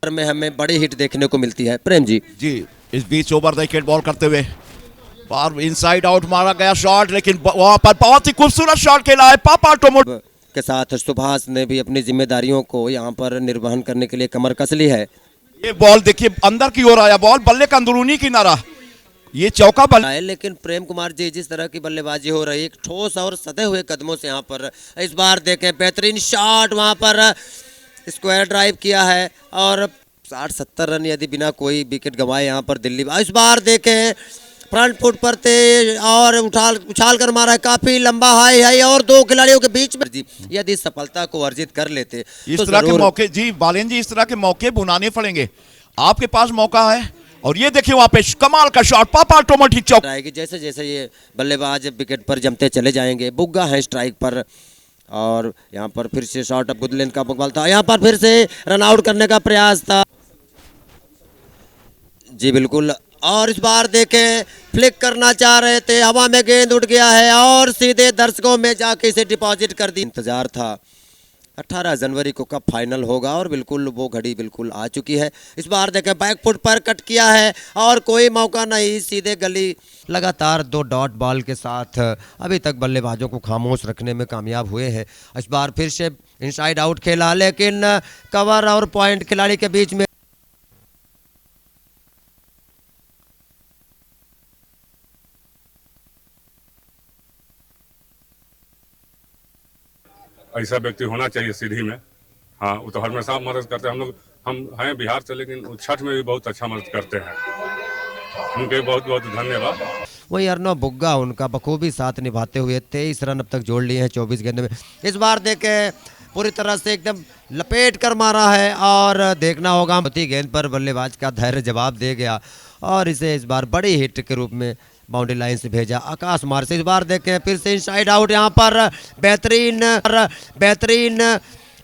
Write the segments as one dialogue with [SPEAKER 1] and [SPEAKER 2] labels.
[SPEAKER 1] में हमें बड़ी हिट देखने को मिलती है। प्रेम जी
[SPEAKER 2] इस बीच ओवर द विकेट बॉल करते हुए बार इनसाइड आउट मारा गया शॉट, लेकिन वहां पर बहुत ही खूबसूरत शॉट खेला है पापा टोमो
[SPEAKER 1] के साथ सुभाष ने भी अपनी जिम्मेदारियों को यहाँ पर निर्वहन करने के लिए कमर कस ली है।
[SPEAKER 2] ये बॉल देखिए अंदर की ओर आया, बॉल बल्ले का अंदरूनी किनारा, ये चौका बल्ला
[SPEAKER 1] है। लेकिन प्रेम कुमार जी जिस तरह की बल्लेबाजी हो रही है, ठोस और सधे हुए कदमों से यहाँ पर इस बार देखें बेहतरीन शॉट, वहाँ पर स्क्वायर ड्राइव किया है और 60-70 रन यदि बिना कोई विकेट गंवाए यहाँ पर दिल्ली। इस बार देखें फ्रंट फुट पर तेज और उछाल कर मारा है, काफी लंबा हाई है और दो खिलाड़ियों के बीच में यदि सफलता को अर्जित कर लेते
[SPEAKER 2] इस तरह के मौके जी बालेन जी, इस तरह के मौके बुनाने पड़ेंगे, आपके पास मौका है। और ये देखिए वहां पे कमाल का शॉट पापा टोमो ठीक चौक
[SPEAKER 1] आएगी। जैसे जैसे ये बल्लेबाज विकेट पर जमते चले जाएंगे, बुग्गा है स्ट्राइक पर और यहाँ पर फिर से शॉट अप गुडलैंड का बॉल था, यहाँ पर फिर से रन आउट करने का प्रयास था जी बिल्कुल। और इस बार देखें फ्लिक करना चाह रहे थे, हवा में गेंद उड़ गया है और सीधे दर्शकों में जाके इसे डिपॉजिट कर दी। इंतजार था 18 जनवरी को कब फाइनल होगा और बिल्कुल वो घड़ी बिल्कुल आ चुकी है। इस बार देखें बैक फुट पर कट किया है और कोई मौका नहीं, सीधे गली। लगातार 2 डॉट बॉल के साथ अभी तक बल्लेबाजों को खामोश रखने में कामयाब हुए हैं। इस बार फिर से इनसाइड आउट खेला, लेकिन कवर और पॉइंट खिलाड़ी के बीच में
[SPEAKER 3] ऐसा व्यक्ति होना चाहिए सीधी में। हाँ, वो तो हमेशा मदद करते हैं। हम हैं बिहार से, लेकिन छठ में भी बहुत अच्छा मदद करते हैं, उनके बहुत बहुत धन्यवाद।
[SPEAKER 1] वही अर्नव बुग्गा उनका बखूबी साथ निभाते हुए 23 रन अब तक जोड़ लिए हैं 24 गेंद में। इस बार देखे पूरी तरह से एकदम लपेट कर मारा है और देखना होगा गेंद पर बल्लेबाज का धैर्य जवाब दे गया और इसे इस बार बड़ी हिट के रूप में बाउंड्री लाइन से भेजा आकाश मार से। इस बार देखें फिर से इनसाइड आउट, यहाँ पर बेहतरीन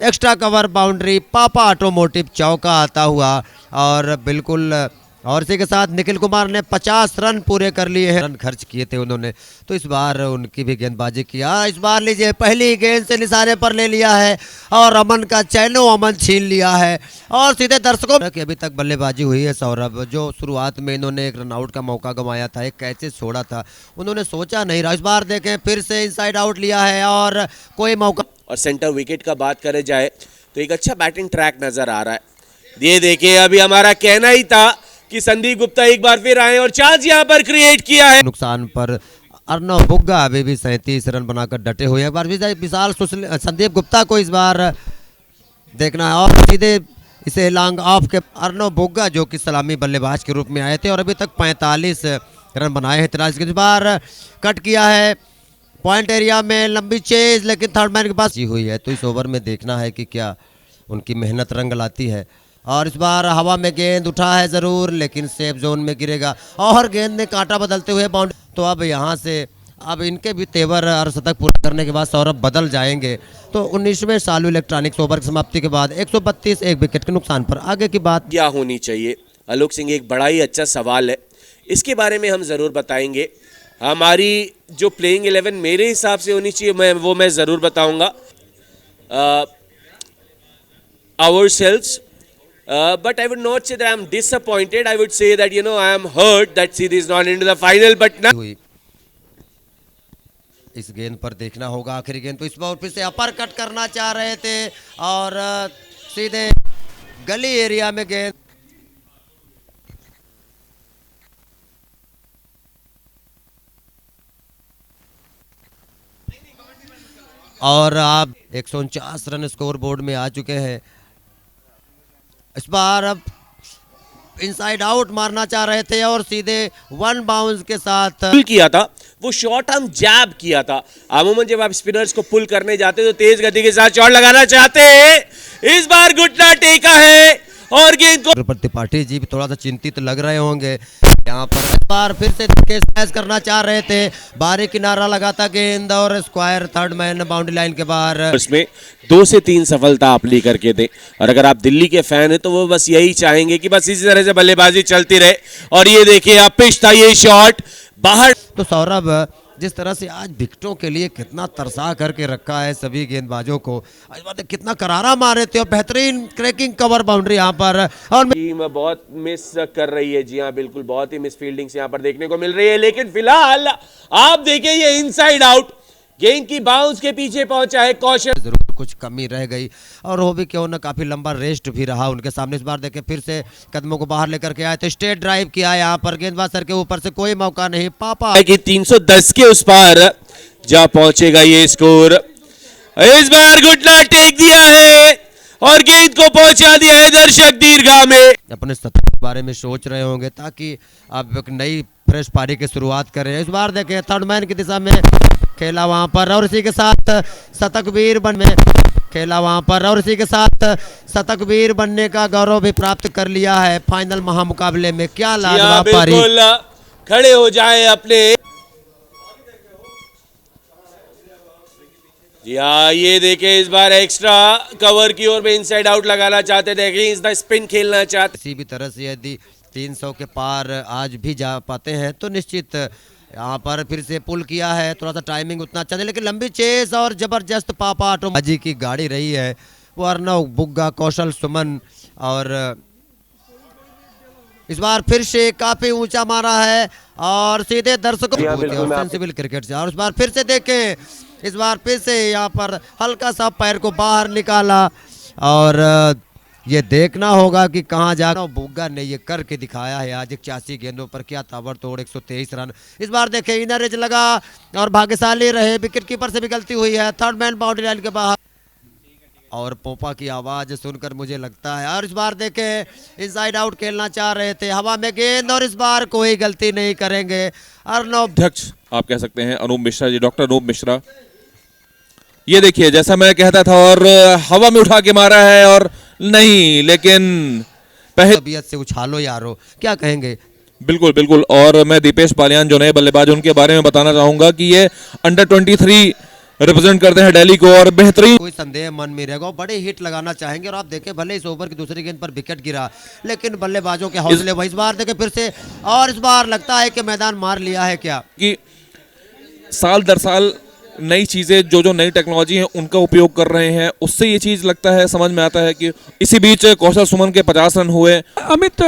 [SPEAKER 1] एक्स्ट्रा कवर बाउंड्री, पापा ऑटोमोटिव चौका आता हुआ और बिल्कुल। और इसी के साथ निखिल कुमार ने 50 रन पूरे कर लिए हैं, रन खर्च किए थे उन्होंने, तो इस बार उनकी भी गेंदबाजी किया। इस बार लीजिए पहली गेंद से निशाने पर ले लिया है और अमन का चैनो अमन छीन लिया है और सीधे दर्शकों की अभी तक बल्लेबाजी हुई है। सौरभ जो शुरुआत में इन्होंने एक रन आउट का मौका गंवाया था, एक कैसे छोड़ा था, उन्होंने सोचा नहीं रहा। इस बार देखें फिर से इनसाइड आउट लिया है और कोई मौका।
[SPEAKER 4] और सेंटर विकेट का बात करे जाए तो एक अच्छा बैटिंग ट्रैक नजर आ रहा है। ये देखिए अभी हमारा कहना ही था कि संदीप गुप्ता एक बार फिर आए और चांस यहां पर क्रिएट किया है।
[SPEAKER 1] नुकसान पर अर्नव बुग्गा अभी भी 37 रन बनाकर डटे हुए हैं। एक बार विशाल संदीप गुप्ता को इस बार देखना है और सीधे इसे लॉन्ग ऑफ के अर्नव बुग्गा जो कि सलामी बल्लेबाज के रूप में आए थे और अभी तक 45 रन बनाए हैं। 43 इस बार कट किया है पॉइंट एरिया में, लंबी चेज, लेकिन थर्ड मैन के पास हुई है। तो इस ओवर में देखना है कि क्या उनकी मेहनत रंग लाती है। और इस बार हवा में गेंद उठा है जरूर, लेकिन सेफ जोन में गिरेगा और गेंद ने कांटा बदलते हुए बाउंड्री। तो अब यहाँ से अब इनके भी तेवर और शतक पूरा करने के बाद सौरभ बदल जाएंगे। तो 19वें सालू इलेक्ट्रॉनिक्स ओवर की समाप्ति के बाद 132 एक विकेट के नुकसान पर आगे की बात
[SPEAKER 4] क्या होनी चाहिए। आलोक सिंह, एक बड़ा ही अच्छा सवाल है, इसके बारे में हम ज़रूर बताएंगे। हमारी जो प्लेइंग 11 मेरे हिसाब से होनी चाहिए मैं ज़रूर बताऊँगा। ourselves. But I would not say that I am disappointed. I would say that I am hurt that Sidhi is not into the final. But now
[SPEAKER 1] इस गेंद पर देखना होगा आखिरी गेंद। तो इस बार फिर से अपर कट करना चाह रहे थे और सीधे गली एरिया में गेंद। और आप 149 रन स्कोर बोर्ड में आ चुके हैं। इस बार अब इनसाइड आउट मारना चाह रहे थे और सीधे वन बाउंस के साथ
[SPEAKER 4] पुल किया था, वो शॉर्ट हम जैब किया था। अमूमन जब आप स्पिनर्स को पुल करने जाते तो तेज गति के साथ शॉट लगाना चाहते हैं, इस बार घुटना टेका है और गेंद को त्रिपाठी जी भी थोड़ा सा चिंतित लग रहे होंगे। यहाँ पर इस बार फिर से स्मैश करना चाह रहे थे, बाहरी किनारा लगाता गेंद और square third man boundary line के बाहर। उसमें 2 से 3 सफलता आप ली करके थे और अगर आप दिल्ली के फैन हैं तो वो बस यही चाहेंगे कि बस इसी तरह से बल्लेबाजी चलती रहे। और ये देखिए आप पिच था, ये शॉट बाहर।
[SPEAKER 1] तो सौरभ जिस तरह से आज विकेटों के लिए कितना तरसा करके रखा है सभी गेंदबाजों को, आज बात है कितना करारा मारे थे और बेहतरीन क्रैकिंग कवर बाउंड्री यहाँ पर। और
[SPEAKER 4] टीम बहुत मिस कर रही है, जी हाँ बिल्कुल, बहुत ही मिस फील्डिंग्स यहाँ पर देखने को मिल रही है। लेकिन फिलहाल आप देखिए ये इनसाइड आउट, गेंद की बाउंस के पीछे पहुंचा है कौशल।
[SPEAKER 1] जरूर कुछ कमी रह गई और वो भी क्यों ना काफी लंबा रेस्ट भी रहा उनके सामने। इस बार देखे फिर से कदमों को बाहर लेकर के आए थे, स्ट्रेट ड्राइव किया यहाँ पर, गेंदबाज सर के ऊपर से कोई मौका नहीं। पापा
[SPEAKER 4] कि 310 के उस पार जा पहुंचेगा ये स्कोर। इस बार घुटना टेक दिया है और गेंद को पहुंचा दिया है दर्शक दीर्घा में।
[SPEAKER 1] अपने शतक के बारे में सोच रहे होंगे ताकि अब एक नई फ्रेश पारी की शुरुआत करें। इस बार देखें थर्ड मैन की दिशा में खेला वहां पर और इसी के साथ शतकवीर बन में खेला वहां पर और इसी के साथ शतकवीर बनने का गौरव भी प्राप्त कर लिया है फाइनल महामुकाबले में। क्या लाजवाब पारी।
[SPEAKER 4] बिल्कुल खड़े हो जाए अपने। जी हाँ, ये देखे इस बार एक्स्ट्रा कवर की ओर में इनसाइड आउट लगाना चाहते थे, इसका स्पिन खेलना चाहते।
[SPEAKER 1] किसी भी तरह से यदि 300 के पार आज भी जा पाते हैं तो निश्चित यहाँ पर फिर से पुल किया है, थोड़ा सा टाइमिंग उतना अच्छा नहीं, लेकिन लंबी चेस और जबरदस्त पापा ऑटो बाजी की गाड़ी रही है वो अर्नव बुग्गा, कौशल सुमन। और इस बार फिर से काफी ऊंचा मारा है और सीधे दर्शकों सेंसिबल क्रिकेट से। और इस बार फिर से देखें, इस बार फिर से यहाँ पर हल्का सा पैर को बाहर निकाला और ये देखना होगा कि कहाँ जाकर बुग्गा ने ये करके दिखाया है आज 81 गेंदों पर, क्या ताबड़तोड़ 123 रन। इस बार देखें इनर एज लगा और भाग्यशाली रहे, विकेट कीपर से भी गलती हुई है, थर्ड मैन बाउंड्री लाइन के बाहर। और पोपा की आवाज सुनकर मुझे लगता है, और इस बार देखें इनसाइड आउट खेलना चाह रहे थे, हवा में गेंद और इस बार कोई गलती नहीं करेंगे अर्नव।
[SPEAKER 5] अध्यक्ष आप कह सकते हैं अनूप मिश्रा जी, डॉक्टर अनूप मिश्रा। ये देखिए जैसा मैं कहता था और हवा में उठा के मारा है और नहीं, लेकिन पहले
[SPEAKER 1] तबीयत से उछालो यारो, क्या कहेंगे।
[SPEAKER 5] बिल्कुल बिल्कुल। और मैं दीपेश पालियान जो नए बल्लेबाज उनके बारे में बताना चाहूंगा कि ये अंडर 23 रिप्रेजेंट करते हैं दिल्ली को और बेहतरीन,
[SPEAKER 1] कोई संदेह मन में रहेगा, बड़े हिट लगाना चाहेंगे। और आप देखें भले इस ओवर की दूसरी गेंद पर विकेट गिरा लेकिन बल्लेबाजों के हौसले वही। इस बार देखें फिर से और इस बार लगता है कि मैदान मार लिया है क्या,
[SPEAKER 5] कि साल दर साल नई चीजें जो नई टेक्नोलॉजी है उनका उपयोग कर रहे हैं, उससे ये चीज लगता है समझ में आता है कि इसी बीच कौशल सुमन के 50 रन हुए।
[SPEAKER 6] अमित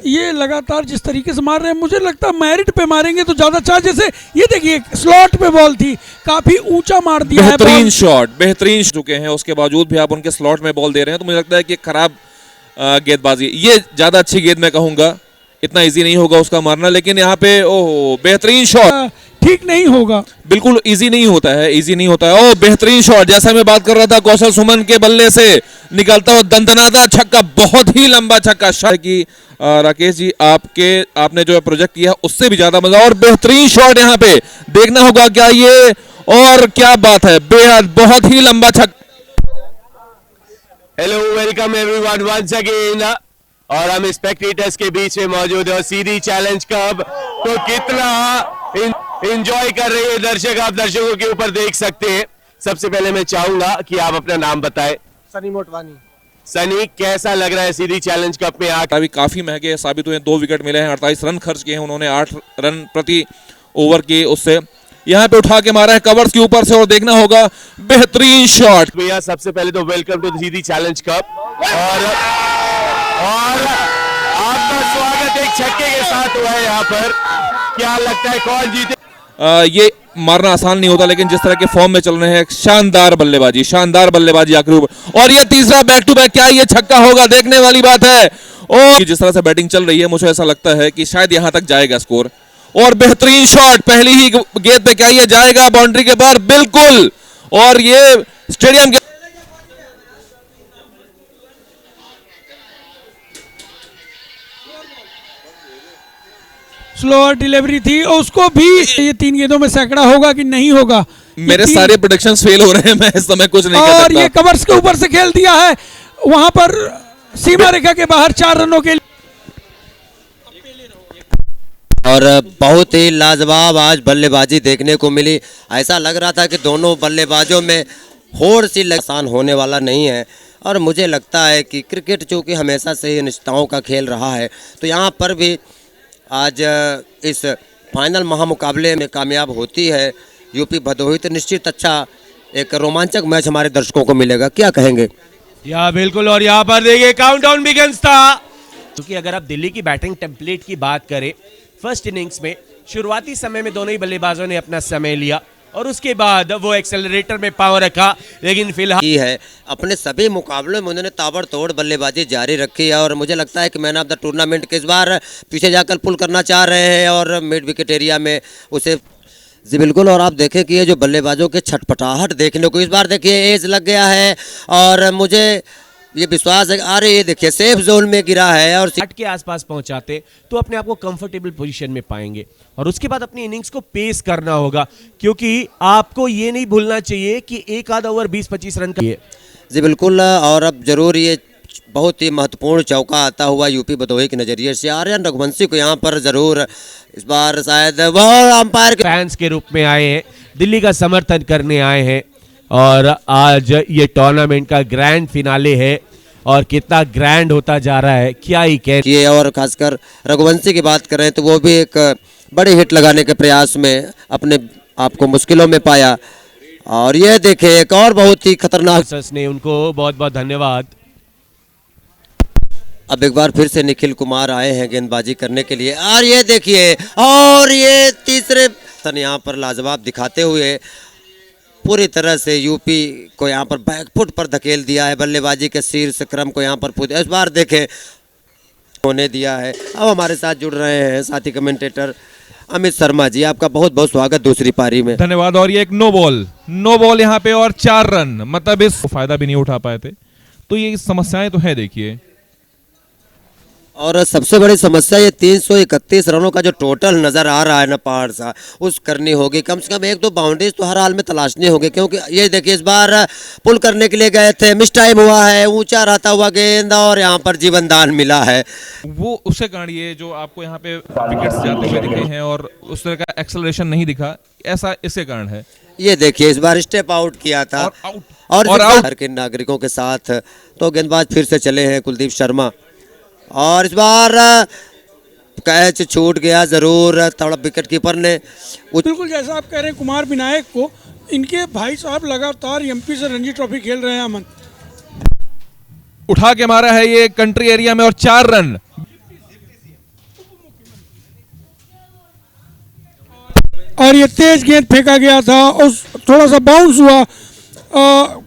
[SPEAKER 6] ये लगातार जिस तरीके से मार रहे हैं मुझे लगता है मेरिट पे मारेंगे तो ज्यादा अच्छा। जैसे ये देखिए स्लॉट पे बॉल थी, काफी ऊंचा मार दिया है,
[SPEAKER 5] बेहतरीन शॉट, बेहतरीन चुके हैं, उसके बावजूद भी आप उनके स्लॉट में बॉल दे रहे हैं तो मुझे लगता है कि खराब गेंदबाजी। ये ज्यादा अच्छी गेंद मैं कहूंगा, इतना इजी नहीं होगा उसका मारना, लेकिन यहाँ पे ओहो बेहतरीन शॉट,
[SPEAKER 6] ठीक नहीं होगा,
[SPEAKER 5] बिल्कुल इजी नहीं होता है, इजी नहीं होता है। ओ बेहतरीन शॉट, जैसा मैं बात कर रहा था कौशल सुमन के बल्ले से निकलता हुआ दंदनादा छक्का, बहुत ही लंबा छक्का। शायद कि राकेश जी आपने जो प्रोजेक्ट किया उससे भी ज्यादा मजा। और बेहतरीन शॉट यहाँ पे देखना होगा क्या ये, और क्या बात है, बेहद बहुत ही लंबा छक्का।
[SPEAKER 7] Hello welcome everyone once again. और हम स्पेक्टेटर्स के बीच में मौजूद है और सीधी चैलेंज कप तो कितना एंजॉय कर रहे हैं दर्शक, आप दर्शकों के ऊपर देख सकते हैं। सबसे पहले मैं चाहूंगा कि आप अपना नाम बताएं।
[SPEAKER 8] सनी मोटवानी।
[SPEAKER 7] सनी, कैसा लग रहा है सीधी चैलेंज कप में आकर?
[SPEAKER 5] अभी काफी महंगे साबित हुए, 2 विकेट मिले हैं, 48 रन खर्च किए हैं उन्होंने, 8 रन प्रति ओवर की उससे यहाँ पे उठा के मारा है कवर्स के ऊपर से। और देखना होगा बेहतरीन शॉट।
[SPEAKER 7] भैया सबसे पहले तो welcome to Sidhi challenge cup और आपका स्वागत एक छक्के के साथ हुआ है यहाँ पर। क्या लगता है कौन जीते?
[SPEAKER 5] ये मारना आसान नहीं होता, लेकिन जिस तरह के फॉर्म में चल रहे हैं, शानदार बल्लेबाजी आखिरी ओवर। और ये तीसरा बैक टू बैक, क्या ये छक्का होगा, देखने वाली बात है। और जिस तरह से बैटिंग चल रही है मुझे ऐसा लगता है कि शायद यहां तक जाएगा स्कोर। और बेहतरीन शॉट, पहली ही गेंद पे क्या ये जाएगा बाउंड्री के बाहर, बिल्कुल। और ये स्टेडियम के
[SPEAKER 6] स्लोअर डिलीवरी थी और उसको भी ये 3 गेंदों में सैकड़ा होगा कि नहीं होगा।
[SPEAKER 5] मेरे सारे प्रोडिक्शंस फेल हो रहे हैं, मैं इस समय कुछ नहीं कर सकता।
[SPEAKER 6] और ये कवर्स के ऊपर से खेल दिया है, वहां पर सीमा रेखा के बाहर 4 रनों के लिए।
[SPEAKER 1] और बहुत ही लाजवाब आज बल्लेबाजी देखने को मिली। ऐसा लग रहा था कि दोनों बल्लेबाजों में होड़ सी आसान होने वाला नहीं है। और मुझे लगता है कि क्रिकेट चूँकि हमेशा से ही निष्ठाओं का खेल रहा है, तो यहाँ पर भी आज इस फाइनल महामुकाबले में कामयाब होती है यूपी भदोही तो निश्चित अच्छा एक रोमांचक मैच हमारे दर्शकों को मिलेगा, क्या कहेंगे?
[SPEAKER 4] या बिल्कुल। और यहाँ पर देखिए काउंटडाउन बिगिंस था, क्योंकि अगर आप दिल्ली की बैटिंग टेम्पलेट की बात करें, फर्स्ट इनिंग्स में शुरुआती समय में दोनों ही बल्लेबाजों ने अपना समय लिया और उसके बाद वो एक्सेलरेटर में पावर रखा, लेकिन फिलहाल
[SPEAKER 1] की है अपने सभी मुकाबलों में उन्होंने ताबड़तोड़ बल्लेबाजी जारी रखी है और मुझे लगता है कि मैन ऑफ द टूर्नामेंट के इस बार पीछे जाकर पुल करना चाह रहे हैं और मिड विकेट एरिया में उसे जी बिल्कुल। और आप देखें कि ये जो बल्लेबाजों के छटपटाहट देखने को इस बार देखिए एज लग गया है और मुझे ये विश्वास है, अरे ये देखिए सेफ जोन में गिरा है और
[SPEAKER 4] 60 के आसपास पहुंचाते तो अपने आप को कंफर्टेबल पोजीशन में पाएंगे और उसके बाद अपनी इनिंग्स को पेस करना होगा, क्योंकि आपको ये नहीं भूलना चाहिए कि एक आधा ओवर 20-25 रन का
[SPEAKER 1] जी बिल्कुल। और अब जरूर ये बहुत ही महत्वपूर्ण चौका आता हुआ यूपी भदोही के नज़रिए से आर्यन रघुवंशी को यहाँ पर जरूर इस बार शायद वो अंपायर के
[SPEAKER 4] फैंस के रूप में आए हैं, दिल्ली का समर्थन करने आए हैं और आज ये टूर्नामेंट का ग्रैंड फिनाले है और कितना ग्रैंड होता जा रहा है क्या ही कह।
[SPEAKER 1] किए और खासकर रघुवंशी की बात करें तो वो भी एक बड़ी हिट लगाने के प्रयास में अपने आप को मुश्किलों में पाया और ये देखे एक और बहुत ही खतरनाक
[SPEAKER 4] ने उनको बहुत बहुत धन्यवाद।
[SPEAKER 1] अब एक बार फिर से निखिल कुमार आए हैं गेंदबाजी करने के लिए और ये देखिए और ये तीसरे यहाँ पर लाजवाब दिखाते हुए पूरी तरह से यूपी को यहाँ पर बैकफुट पर धकेल दिया है, बल्लेबाजी के शीर्ष क्रम को यहाँ पर इस बार देखें होने दिया है। अब हमारे साथ जुड़ रहे हैं साथी कमेंटेटर अमित शर्मा जी, आपका बहुत बहुत स्वागत दूसरी पारी में।
[SPEAKER 5] धन्यवाद। और ये एक नो बॉल यहाँ पे और 4 रन, मतलब इस फायदा भी नहीं उठा पाए थे, तो ये समस्याएं तो है देखिए।
[SPEAKER 1] और सबसे बड़ी समस्या ये 331 रनों का जो टोटल नजर आ रहा है ना पहाड़ सा, उस करनी होगी, कम से कम 1-2 बाउंड्रीज तो हर हाल में तलाशनी होगी, क्योंकि ये देखिए इस बार पुल करने के लिए गए थे, मिस टाइम हुआ है, ऊंचा रहता हुआ गेंद और यहाँ पर जीवन दान मिला है।
[SPEAKER 5] वो उसके कारण ये जो आपको यहाँ पे विकेट्स जाते हुए दिखे हैं और उस तरह का एक्सेलरेशन नहीं दिखा, ऐसा इसके कारण है।
[SPEAKER 1] ये देखिए इस बार स्टेप आउट किया था और आउट के नागरिकों के साथ तो गेंदबाज फिर से चले हैं कुलदीप शर्मा और इस बार कैच छूट गया जरूर, थोड़ा विकेट कीपर ने
[SPEAKER 6] बिल्कुल जैसा आप कह रहे हैं कुमार विनायक को, इनके भाई साहब लगातार एमपी से रणजी ट्रॉफी खेल रहे हैं। अमन
[SPEAKER 5] उठा के मारा है ये कंट्री एरिया में और 4 रन।
[SPEAKER 6] और ये तेज गेंद फेंका गया था और थोड़ा सा बाउंस हुआ,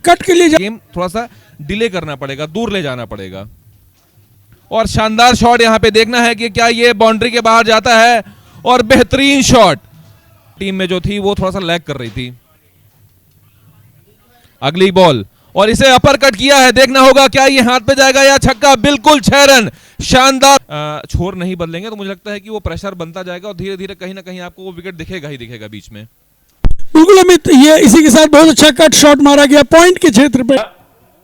[SPEAKER 6] कट के लिए
[SPEAKER 5] गेम थोड़ा सा डिले करना पड़ेगा, दूर ले जाना पड़ेगा। और शानदार शॉट यहाँ पे देखना है कि क्या ये बाउंड्री के बाहर जाता है और बेहतरीन शॉट टीम में जो थी वो थोड़ा सा लैग कर रही थी। अगली बॉल और इसे अपर कट किया है, देखना होगा क्या ये हाथ पे जाएगा या छक्का। बिल्कुल 6 रन, शानदार। छोर नहीं बदलेंगे तो मुझे लगता है कि वो प्रेशर बनता जाएगा और धीरे धीरे कहीं ना कहीं आपको वो विकेट दिखेगा ही दिखेगा बीच में।
[SPEAKER 6] बिल्कुल अमित, ये इसी के साथ बहुत अच्छा कट शॉट मारा गया पॉइंट के क्षेत्र पे।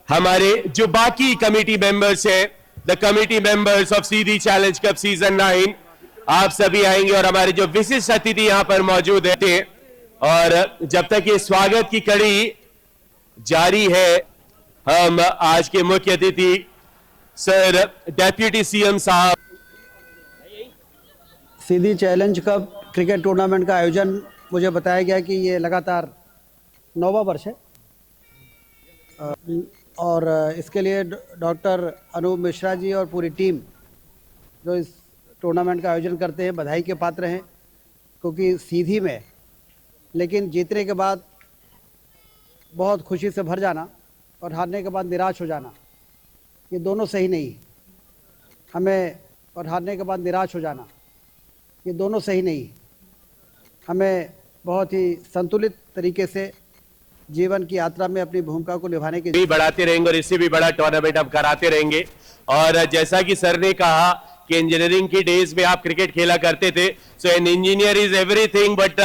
[SPEAKER 7] हमारे जो बाकी कमेटी मेंबर्स हैं, the committee members of Sidhi challenge cup season 9, आप सभी आएंगे और हमारे जो विशिष्ट अतिथि यहां पर मौजूद है। और जब तक ये स्वागत की कड़ी जारी है, हम आज के मुख्य अतिथि सर डेप्यूटी सीएम साहब।
[SPEAKER 8] सीधी चैलेंज कप क्रिकेट टूर्नामेंट का आयोजन मुझे बताया गया कि ये लगातार 9वां वर्ष है और इसके लिए डॉक्टर अनूप मिश्रा जी और पूरी टीम जो इस टूर्नामेंट का आयोजन करते हैं बधाई के पात्र हैं, क्योंकि सीधी में लेकिन जीतने के बाद बहुत खुशी से भर जाना और हारने के बाद निराश हो जाना, ये दोनों सही नहीं। हमें और हारने के बाद निराश हो जाना, ये दोनों सही नहीं। हमें बहुत ही संतुलित तरीके से जीवन की यात्रा में अपनी भूमिका को निभाने की
[SPEAKER 7] भी बढ़ाते रहेंगे और इससे भी बड़ा टूर्नामेंट हम कराते रहेंगे। और जैसा कि सर ने कहा कि इंजीनियरिंग की डेज में आप क्रिकेट खेला करते थे, so an engineer is everything but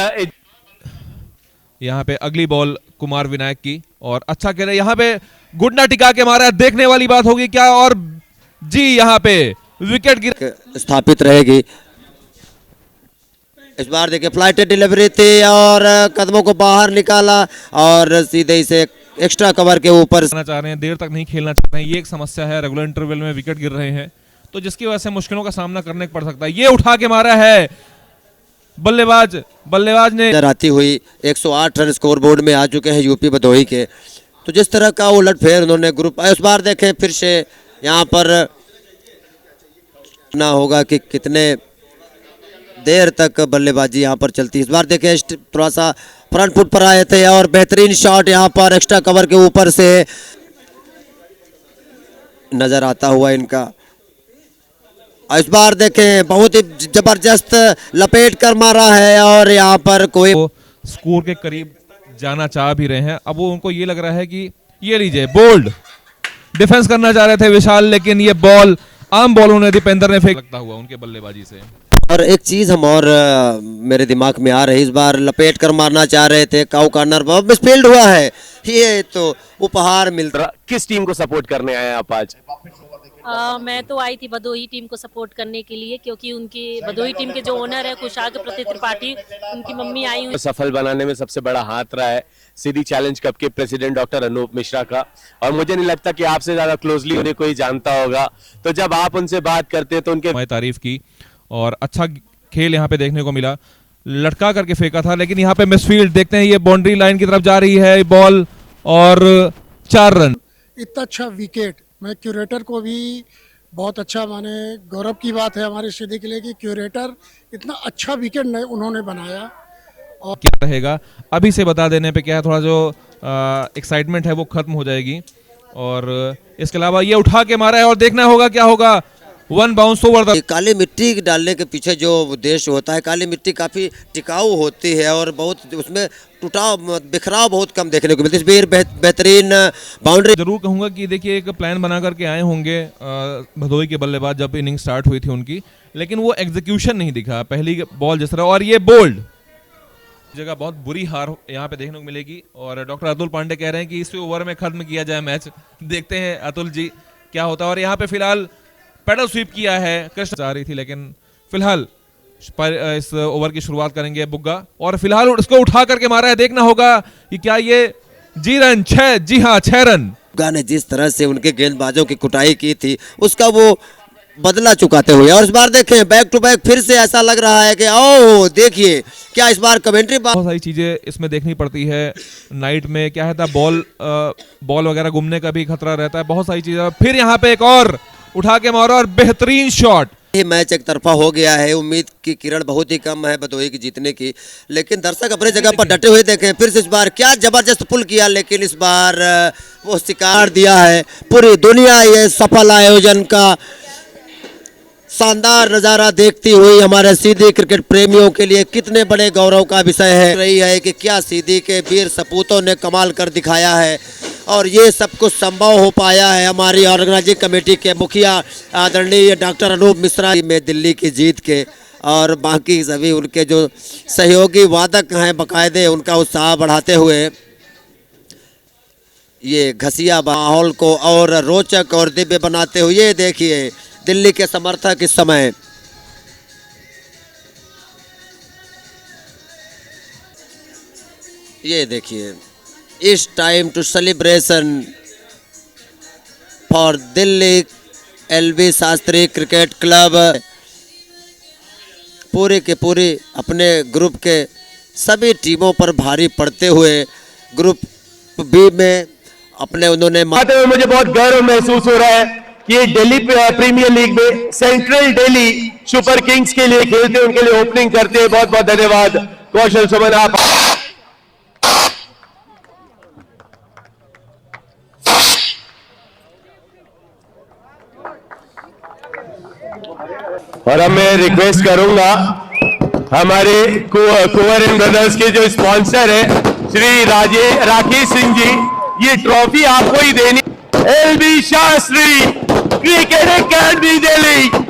[SPEAKER 5] यहाँ पे अगली बॉल कुमार विनायक की और अच्छा खेला, यहाँ पे घुटना टिका के मारा, देखने वाली बात होगी क्या। और जी यहाँ पे विकेट गिर
[SPEAKER 1] स्थापित रहेगी। इस बार देखिए फ्लाइटेड डिलीवरी थी और कदमों को बाहर निकाला और सीधे इसे एक्स्ट्रा कवर के ऊपर
[SPEAKER 5] चाह रहे हैं, देर तक नहीं खेलना चाह रहे हैं, ये एक समस्या है। रेगुलर इंटरवल में विकेट गिर रहे हैं तो जिसकी वजह से मुश्किलों का सामना करने पड़ सकता है। ये उठा के मारा है बल्लेबाज ने
[SPEAKER 1] नजर आती हुई 108 रन स्कोर बोर्ड में आ चुके हैं यूपी भदोही के। तो जिस तरह का उलटफेर उन्होंने ग्रुप इस बार देखें फिर से यहाँ पर ना होगा कि कितने देर तक बल्लेबाजी यहाँ पर चलती है। इस बार देखें थोड़ा सा फ्रंट फुट पर आए थे और बेहतरीन शॉट यहाँ पर एक्स्ट्रा कवर के ऊपर से नजर आता हुआ इनका। इस बार देखें बहुत ही जबरदस्त लपेट कर मारा है और यहाँ पर कोई
[SPEAKER 5] स्कोर के करीब जाना चाह भी रहे हैं। अब वो उनको ये लग रहा है कि ये लीजिए बोल्ड डिफेंस करना चाह रहे थे विशाल, लेकिन ये बॉल आम बॉल उन्हें दीपेंद्र ने फेंक लगता हुआ उनके बल्लेबाजी से।
[SPEAKER 1] और एक चीज हम और मेरे दिमाग में आ रही, इस बार लपेट कर मारना चाह रहे थे, काउ कॉर्नर मिसफील्ड हुआ है। ये तो उपहार मिलता।
[SPEAKER 7] किस टीम को सपोर्ट करने आए आप आज?
[SPEAKER 9] मैं तो आई थी भदोही टीम को सपोर्ट करने के लिए, क्योंकि उनकी भदोही टीम के जो ओनर है कुशाल प्रति त्रिपाठी, उनकी मम्मी आई हुई।
[SPEAKER 7] सफल बनाने में सबसे बड़ा हाथ रहा है सीधी चैलेंज कप के प्रेसिडेंट डॉक्टर अनूप मिश्रा का, और मुझे नहीं लगता कि आपसे ज्यादा क्लोजली उन्हें कोई जानता होगा। तो जब आप उनसे बात करते हैं तो उनके
[SPEAKER 5] तारीफ की और अच्छा खेल यहाँ पे देखने को मिला। लटका करके फेंका था लेकिन यहाँ पे मिसफील्ड देखते हैं, ये बाउंड्री लाइन की तरफ जा रही है बॉल और 4 रन।
[SPEAKER 6] इतना अच्छा विकेट, मैं क्यूरेटर को भी बहुत अच्छा माने, गौरव की बात है हमारे सीधी के लिए कि क्यूरेटर इतना अच्छा विकेट उन्होंने बनाया। और
[SPEAKER 5] क्या रहेगा अभी से बता देने पे क्या है, थोड़ा जो एक्साइटमेंट है वो खत्म हो जाएगी। और इसके अलावा ये उठा के मारा है और देखना होगा क्या होगा। 1 बाउंस ओवर द। काली मिट्टी डालने के पीछे जो उद्देश्य होता है, काली मिट्टी काफ़ी टिकाऊ होती है और बहुत उसमें टूटाव बिखराव बहुत कम देखने को मिलती है। बेहतरीन बाउंड्री जरूर कहूँगा कि देखिए एक प्लान बना करके आए होंगे भदोही के बल्लेबाज जब इनिंग स्टार्ट हुई थी उनकी, लेकिन वो एग्जीक्यूशन नहीं दिखा पहली बॉल जिस तरह। और ये बोल्ड जगह बहुत बुरी हार यहाँ पे देखने को मिलेगी और डॉक्टर अतुल पांडे कह रहे हैं कि इसी ओवर में खत्म किया जाए मैच। देखते हैं अतुल जी क्या होता है। और यहाँ पे फिलहाल पैडल स्वीप किया है, कृष्ण चाह रही थी लेकिन फिलहाल इस ओवर की शुरुआत करेंगे बुग्गा और फिलहाल उसको उठा करके मारा है। देखना होगा कि क्या ये जी रन 6, जी हाँ 6 रन। बुग्गा ने जिस तरह से उनके गेंदबाजों की कुटाई की थी उसका वो बदला चुकाते हुए। और इस बार देखें बैक टू बैक फिर से ऐसा लग रहा है कि ओह देखिए क्या इस बार कमेंट्री बहुत सारी चीजें इसमें देखनी पड़ती है। नाइट में क्या है बॉल वगैरह घूमने का भी खतरा रहता है, बहुत सारी चीजें। फिर यहाँ पे एक और उठा के मारा और बेहतरीन शॉट। ये मैच एक तरफा हो गया है, उम्मीद की किरण बहुत ही कम है भदोही की जीतने की, लेकिन दर्शक अपने जगह पर डटे हुए देखें। फिर से इस बार क्या जबरदस्त पुल किया, लेकिन इस बार वो शिकार दिया है। पूरी दुनिया ये सफल आयोजन का शानदार नज़ारा देखती हुई हमारे सीधी क्रिकेट प्रेमियों के लिए कितने बड़े गौरव का विषय है रही है कि क्या सीधी के वीर सपूतों ने कमाल कर दिखाया है। और ये सब कुछ संभव हो पाया है हमारी ऑर्गेनाइजिंग कमेटी के मुखिया आदरणीय डॉक्टर अनूप मिश्रा में दिल्ली की जीत के, और बाकी सभी उनके जो सहयोगी वादक हैं बाकायदे उनका उत्साह बढ़ाते हुए ये घसिया माहौल को और रोचक और दिव्य बनाते हुए। ये देखिए दिल्ली के समर्थक इस समय ये देखिए इस time to celebration for Delhi LB Shastri cricket club. पूरे के पूरे अपने ग्रुप के सभी टीमों पर भारी पड़ते हुए ग्रुप बी में अपने उन्होंने
[SPEAKER 7] मुझे बहुत गर्व महसूस हो रहा है कि दिल्ली प्रीमियर लीग में सेंट्रल दिल्ली सुपर किंग्स के लिए खेलते, उनके लिए ओपनिंग करते हैं। बहुत बहुत धन्यवाद कौशल सुमन आप। और अब मैं रिक्वेस्ट करूंगा हमारे कुंवर एंड ब्रदर्स के जो स्पॉन्सर है श्री राकेश सिंह जी, ये ट्रॉफी आपको ही देनी। LB Shastri cricket academy Delhi.